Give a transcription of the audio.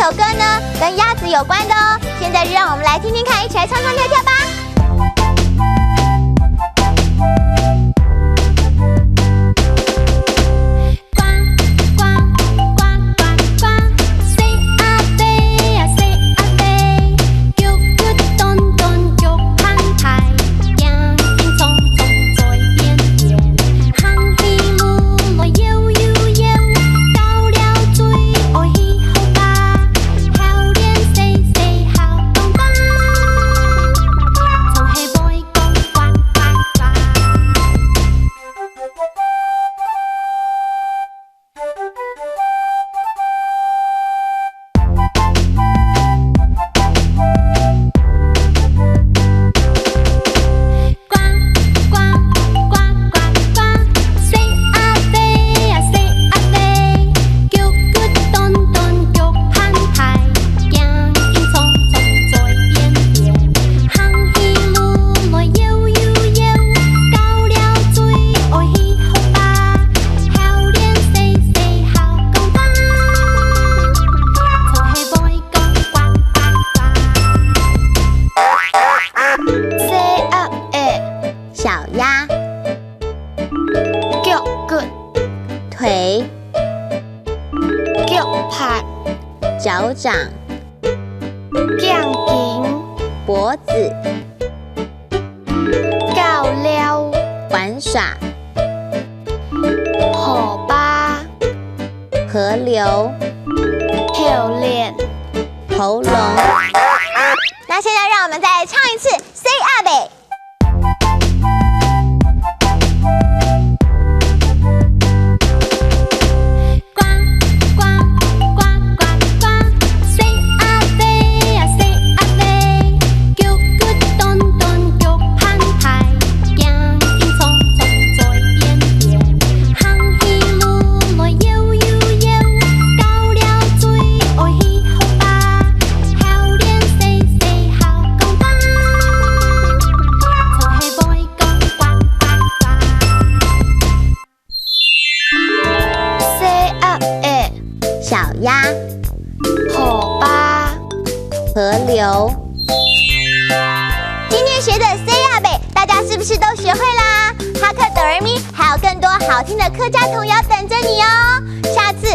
首歌呢，跟鸭子有关的哦。现在就让我们来听听看，一起来唱唱跳跳吧。腿、腳拍、脚掌、頸頸、脖子、搞撩、玩耍、河巴、河流、口臉、喉咙。那现在让我们再来唱一次 Say Up。小鸭、河巴、河流。今天学的 Say Up， 大家是不是都学会啦？哈克哆瑞咪还有更多好听的客家童谣等着你哦！下次